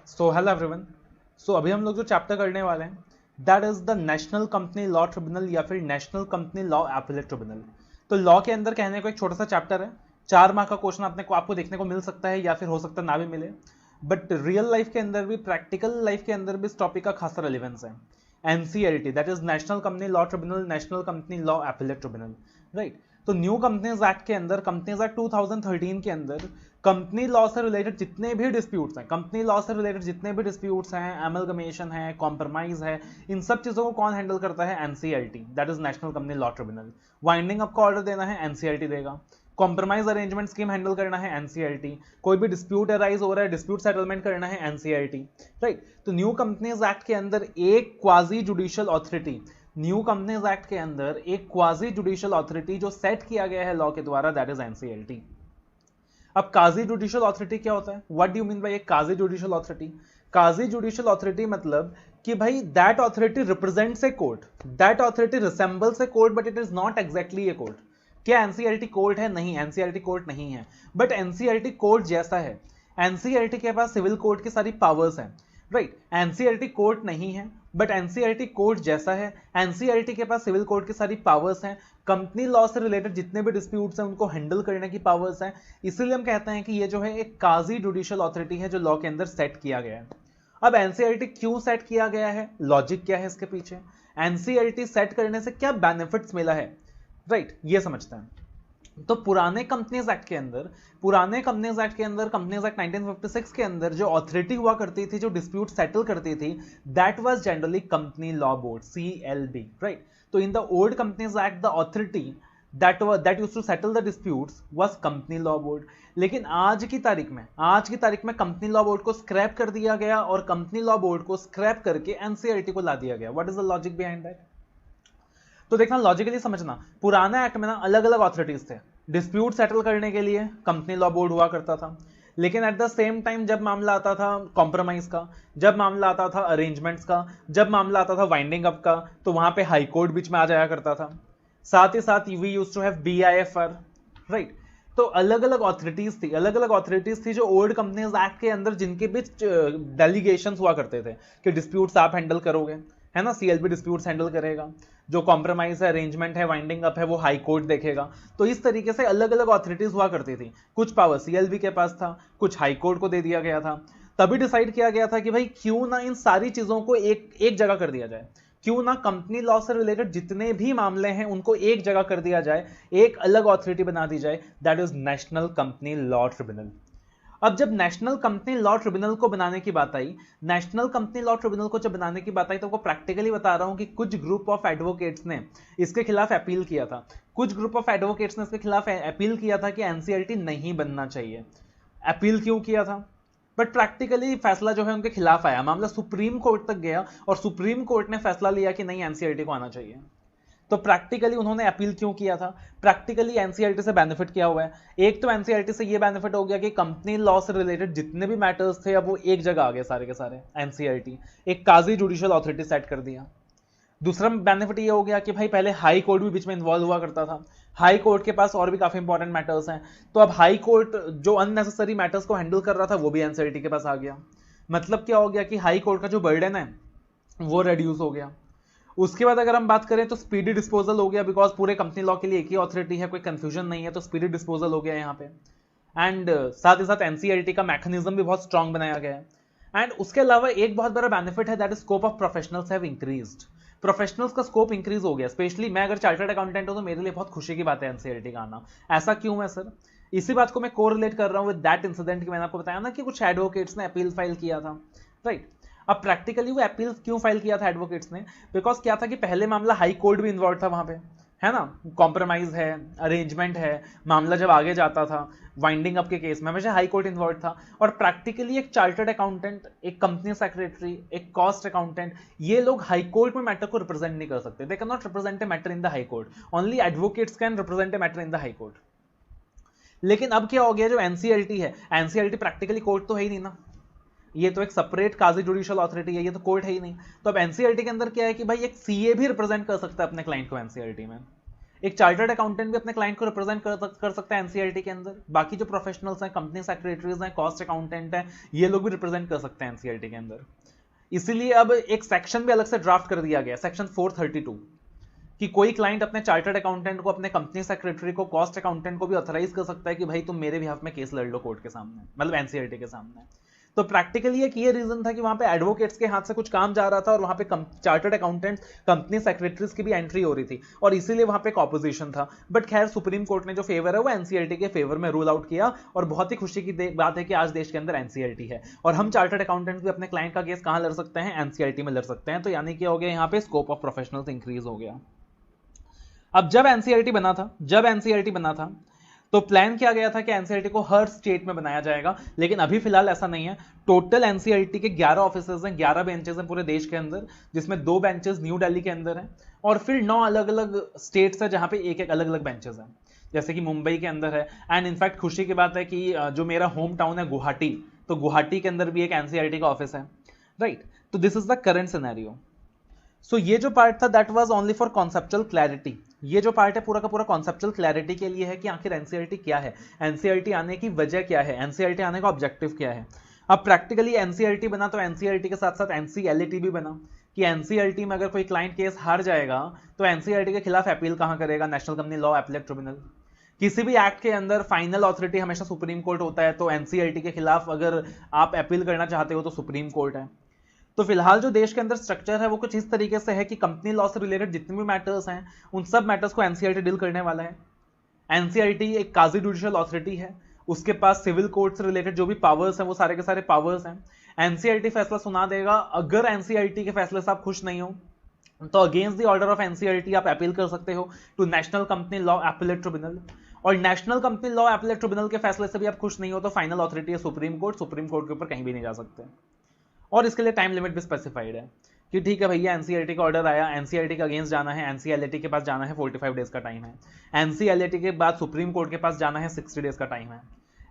So hello everyone. सो अभी हम लोग जो चैप्टर करने वाले हैं that is the national company law tribunal या फिर national company law appellate tribunal. तो लॉ के अंदर कहने को एक छोटा सा चैप्टर है, 4 मार्क का क्वेश्चन आपको देखने को मिल सकता है या फिर हो सकता है ना भी मिले, बट रियल लाइफ के अंदर भी, प्रैक्टिकल लाइफ के अंदर भी इस टॉपिक का खासा रेलिवेंस है। NCLT that is national company law tribunal, national company law appellate tribunal, right. तो न्यू कंपनीज एक्ट के अंदर, कंपनीज एक्ट 2013 के अंदर कंपनी लॉ से रिलेटेड जितने भी डिस्प्यूट्स हैं, कंपनी लॉ से रिलेटेड जितने भी डिस्प्यूट्स हैं, एमलगमेशन है, कॉम्प्रोमाइज है, इन सब चीजों को कौन हैंडल करता है? NCLT that is national company law tribunal. Winding up का ऑर्डर देना है एनसीएलटी देगा, कॉम्प्रोमाइज अरेंजमेंट स्कीम हैंडल करना है एनसीएलटी, कोई भी डिस्प्यूट अराइज हो रहा है डिस्प्यूट सेटलमेंट करना है एनसीएलटी, राइट। तो न्यू कंपनीज एक्ट के अंदर एक quasi judicial authority, new companies act के अंदर एक क्वाजी जुडिशियल ऑथोरिटी जो सेट किया गया है लॉ के द्वारा, दैट इज एनसीएलटी। अब काजी जुडिशियल ऑथोरिटी क्या होता है? What do you mean by quasi judicial authority? Quasi judicial authority मतलब कि भाई that authority represents a court, that authority resembles a court but it is not exactly a court. क्या NCLT court है? नहीं, NCLT court नहीं है, but NCLT court जैसा है। एनसीएलटी के पास सिविल कोर्ट की सारी पावर्स हैं, राइट। एनसीएलटी कोर्ट नहीं है बट एनसीएलटी कोर्ट जैसा है। एनसीएलटी के पास सिविल कोर्ट की सारी पावर्स हैं, कंपनी लॉ से रिलेटेड जितने भी डिस्प्यूट्स हैं उनको हैंडल करने की पावर्स हैं। इसीलिए हम कहते हैं कि ये जो है एक काजी जुडिशियल ऑथोरिटी है जो लॉ के अंदर सेट किया गया है। अब एनसीएलटी क्यों सेट किया गया है, लॉजिक क्या है इसके पीछे, एनसीएलटी सेट करने से क्या बेनिफिट्स मिला है, राइट, ये समझते हैं। तो पुराने कंपनीज एक्ट के अंदर, कंपनीज एक्ट 1956 के अंदर जो अथॉरिटी हुआ करती थी, जो डिस्प्यूट सेटल करती थी, that was generally company law board, CLB, right. तो in the old companies act the authority that used to settle the disputes was company law board. लेकिन आज की तारीख में कंपनी लॉ बोर्ड को स्क्रैप कर दिया गया और कंपनी लॉ बोर्ड को स्क्रैप करके एनसीएलटी को ला दिया गया। What is the logic behind that? तो देखना, लॉजिकली समझना, पुराने एक्ट में ना अलग अलग ऑथोरिटीज थे। डिस्प्यूट सेटल करने के लिए कंपनी लॉ बोर्ड हुआ करता था, लेकिन एट द सेम टाइम जब मामला आता था कॉम्प्रोमाइज का, जब मामला आता था अरेंजमेंट्स का, जब मामला आता था वाइंडिंग अप का, तो वहां पे हाई कोर्ट बीच में आ जाया करता था। साथ ही साथ we used to have BIFR, right. तो अलग अलग ऑथोरिटीज थी जो ओल्ड कंपनीज एक्ट के अंदर, जिनके बीच डेलीगेशंस हुआ करते थे कि डिस्प्यूट्स आप हैंडल करोगे, है ना, सीएलबी डिस्प्यूट्स हैंडल करेगा, जो कॉम्प्रोमाइज है, अरेंजमेंट है, वाइंडिंग अप है, वो हाई कोर्ट देखेगा। तो इस तरीके से अलग अलग ऑथोरिटीज हुआ करती थी। कुछ पावर सीएलबी के पास था, कुछ हाई कोर्ट को दे दिया गया था। तभी डिसाइड किया गया था कि भाई क्यों ना इन सारी चीजों को एक जगह कर दिया जाए, क्यों ना कंपनी लॉ से रिलेटेड जितने भी मामले हैं उनको एक जगह कर दिया जाए, एक अलग ऑथोरिटी बना दी जाए, that is national company law tribunal. अब जब नेशनल कंपनी लॉ ट्रिब्यूनल को बनाने की बात आई, तो आपको प्रैक्टिकली बता रहा हूं कि कुछ ग्रुप ऑफ एडवोकेट्स ने इसके खिलाफ अपील किया था। अपील किया था कि एनसीएलटी नहीं बनना चाहिए। अपील क्यों किया था? बट प्रैक्टिकली फैसला जो है उनके खिलाफ आया, मामला सुप्रीम कोर्ट तक गया और सुप्रीम कोर्ट ने फैसला लिया कि नहीं, एनसीएलटी को आना चाहिए। तो प्रैक्टिकली उन्होंने अपील क्यों किया था? प्रैक्टिकली एनसीएलटी से बेनिफिट क्या हुआ है? एक तो एनसीएलटी से ये बेनिफिट हो गया कि कंपनी लॉ से रिलेटेड जितने भी मैटर्स थे अब वो एक जगह आ गए सारे के सारे। एनसीएलटी एक काजी जुडिशियल ऑथोरिटी सेट कर दिया। दूसरा बेनिफिट ये हो गया कि भाई पहले हाई कोर्ट भी बीच में इन्वॉल्व हुआ करता था, हाई कोर्ट के पास और भी काफी इंपॉर्टेंट मैटर्स हैं, तो अब हाई कोर्ट जो अननेसेसरी मैटर्स को हैंडल कर रहा था वो भी एनसीएलटी के पास आ गया। मतलब क्या हो गया कि हाई कोर्ट का जो बर्डन है वो रिड्यूस हो गया। उसके बाद अगर हम बात करें तो स्पीडी डिस्पोजल हो गया, बिकॉज पूरे कंपनी लॉ के लिए एक ही ऑथोरिटी है, कोई कंफ्यूजन नहीं है, तो स्पीडी डिस्पोजल हो गया यहाँ पे। एंड साथ ही साथ एनसीएलटी का मैकेनिज्म भी बहुत स्ट्रांग बनाया गया है। एंड उसके अलावा एक बहुत बड़ा बेनिफिट है, that is scope of professionals have increased. Professionals का स्कोप इंक्रीज हो गया। स्पेशली मैं अगर चार्टर्ड अकाउंटेंट हूं तो मेरे लिए बहुत खुशी की बात है एनसीएलटी का आना। ऐसा क्यों है सर? इसी बात को मैं कोरिलेट कर रहा हूं विद दैट इंसिडेंट कि मैंने आपको बताया ना कि कुछ एडवोकेट्स ने अपील फाइल किया था, राइट। अब प्रैक्टिकली वो अपील क्यों फाइल किया था एडवोकेट्स ने? बिकॉज क्या था कि पहले मामला हाई कोर्ट भी इन्वॉल्व था वहां पे, है ना, कॉम्प्रोमाइज है, अरेंजमेंट है, मामला जब आगे जाता था वाइंडिंग अप के केस में हमेशा हाई कोर्ट इन्वॉल्व था। और प्रैक्टिकली एक चार्टर्ड अकाउंटेंट, एक कंपनी सेक्रेटरी, एक कॉस्ट अकाउंटेंट, ये लोग हाई कोर्ट में मैटर को रिप्रेजेंट नहीं कर सकते। They can not represent a matter in the high court, only advocates can represent a matter in the high court. लेकिन अब क्या हो गया, जो एनसीएलटी है, एनसीएलटी प्रैक्टिकली कोर्ट तो है ही नहीं ना, ये तो एक सेपरेट काजी जुडिशियल ऑथोरिटी है, ये तो कोर्ट है ही नहीं। तो अब एनसीएलटी के अंदर क्या है कि भाई एक सीए भी रिप्रेजेंट कर सकता है अपने क्लाइंट को एनसीएलटी में, एक चार्टर्ड अकाउंटेंट भी अपने क्लाइंट को रिप्रेजेंट कर सकता है एनसीईआरटी के अंदर, बाकी जो प्रोफेशनल्स हैं, कंपनी सेक्रेटरीज हैं, कॉस्ट अकाउंटेंट हैं, ये लोग भी रिप्रेजेंट कर सकते हैं एनसीईआरटी के अंदर। इसीलिए अब एक सेक्शन भी अलग से ड्राफ्ट कर दिया गया, सेक्शन 432, कि कोई क्लाइंट अपने चार्टर्ड अकाउंटेंट को, अपने कंपनी सेक्रेटरी को, कॉस्ट अकाउंटेंट को भी ऑथराइज कर सकता है कि भाई तुम मेरे बिहाफ में केस लड़ लो कोर्ट के सामने, मतलब एनसीईआरटी के सामने। तो प्रैक्टिकली एक ये रीजन था कि वहां पे एडवोकेट्स के हाथ से कुछ काम जा रहा था और वहां पे चार्टर्ड अकाउंटेंट, कंपनी सेक्रेटरीज की भी एंट्री हो रही थी और इसीलिए वहां पे एक ऑपोजिशन था। बट खैर सुप्रीम कोर्ट ने जो फेवर है वो एनसीईआरटी के फेवर में रूल आउट किया और बहुत ही खुशी की बात है कि आज देश के अंदर एनसीईआरटी है और हम चार्टर्ड अकाउंटेंट भी अपने क्लाइंट का केस कहां लड़ सकते हैं, एनसीईआरटी में लड़ सकते हैं। तो यानी कि हो गया यहाँ पे स्कोप ऑफ प्रोफेशनल्स इंक्रीज हो गया। अब जब एनसीईआरटी बना था तो प्लान किया गया था कि एनसीईआरटी को हर स्टेट में बनाया जाएगा, लेकिन अभी फिलहाल ऐसा नहीं है। टोटल एनसीईआरटी के 11 ऑफिसेज हैं, 11 बेंचेस हैं पूरे देश के अंदर, जिसमें 2 बेंचेस न्यू दिल्ली के अंदर हैं और फिर 9 अलग अलग स्टेट्स हैं जहां पे एक एक अलग अलग बेंचेस हैं, जैसे कि मुंबई के अंदर है। एंड इनफैक्ट खुशी की बात है कि जो मेरा होम टाउन है गुवाहाटी, तो गुवाहाटी के अंदर भी एक एनसीईआरटी का ऑफिस है, राइट। तो this is the current scenario. So ये जो पार्ट था that was only for conceptual clarity. ये जो पार्ट है पूरा का पूरा कॉन्सेप्चुअल क्लैरिटी के लिए है कि आखिर एनसीईआरटी क्या है, एनसीईआरटी आने की वजह क्या है, एनसीईआरटी आने का ऑब्जेक्टिव क्या है। अब प्रैक्टिकली एनसीईआरटी बना तो एनसीईआरटी के साथ साथ एनसीएलटी भी बना कि एनसीईआरटी में अगर कोई क्लाइंट केस हार जाएगा तो एनसीईआरटी के खिलाफ अपील कहां करेगा, national company law appellate tribunal. किसी भी एक्ट के अंदर फाइनल ऑथोरिटी हमेशा सुप्रीम कोर्ट होता है, तो एनसीईआरटी के खिलाफ अगर आप अपील करना चाहते हो तो सुप्रीम कोर्ट है। तो फिलहाल जो देश के अंदर स्ट्रक्चर है वो कुछ इस तरीके से है कि कंपनी लॉ से रिलेटेड जितने भी मैटर्स हैं उन सब मैटर्स को एनसीईआरटी डील करने वाला है। एनसीईआरटी एक काजी जुडिशियल अथॉरिटी है, उसके पास सिविल कोर्ट से रिलेटेड जो भी पावर्स हैं वो सारे के सारे पावर्स हैं। एनसीईआरटी फैसला सुना देगा, अगर एनसीईआरटी के फैसले से आप खुश नहीं हो तो against the order of NCERT आप अपील कर सकते हो to national company law appellate tribunal, और national company law appellate tribunal के फैसले से भी आप खुश नहीं हो तो फाइनल अथॉरिटी है सुप्रीम कोर्ट, सुप्रीम कोर्ट के ऊपर कहीं भी नहीं जा सकते। और इसके लिए टाइम लिमिट भी स्पेसिफाइड है कि ठीक है भैया एनसीईआरटी का ऑर्डर आया, एनसीईआरटी के अगेंस्ट जाना है, एनसीएलटी के पास जाना है, 45 डेज का टाइम है। एनसीएलटी के बाद सुप्रीम कोर्ट के पास जाना है, 60 डेज का टाइम है।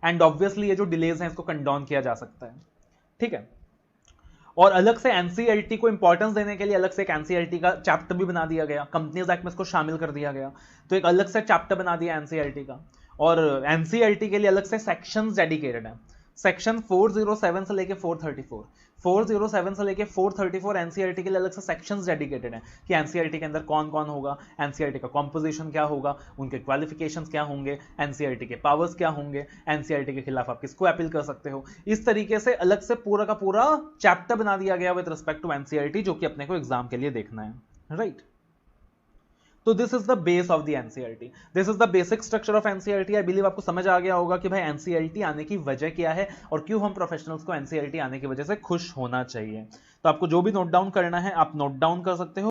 एंड ऑब्वियसली ये जो डिलेज हैं इसको कंडोन किया जा सकता है, ठीक है। और अलग से एनसीएलटी को इंपॉर्टेंस देने के लिए अलग से एक एनसीएलटी का चैप्टर भी बना दिया गया, कंपनीज एक्ट में इसको शामिल कर दिया गया, तो एक अलग से चैप्टर बना दिया एनसीएलटी का। और एनसीएलटी के लिए अलग से सेक्शंस डेडिकेटेड है, सेक्शन 407 से लेके 434, 407 से लेके 434 एनसीईआरटी के लिए अलग से सेक्शंस डेडिकेटेड हैं कि एनसीईआरटी के अंदर कौन कौन होगा, एनसीईआरटी का कॉम्पोजिशन क्या होगा, उनके क्वालिफिकेशंस क्या होंगे, एनसीईआरटी के पावर्स क्या होंगे, एनसीईआरटी के खिलाफ आप किसको अपील कर सकते हो। इस तरीके से अलग से पूरा का पूरा चैप्टर बना दिया गया विद रिस्पेक्ट टू एनसीईआरटी, जो कि अपने को एग्जाम के लिए देखना है, राइट। तो this is the base of the NCERT, this is the basic structure of NCERT. I believe आपको समझ आ गया होगा कि भाई एनसीईआरटी आने की वजह क्या है और क्यों हम प्रोफेशनल्स को एनसीईआरटी आने की वजह से खुश होना चाहिए। तो आपको जो भी नोट डाउन करना है आप नोट डाउन कर सकते हो।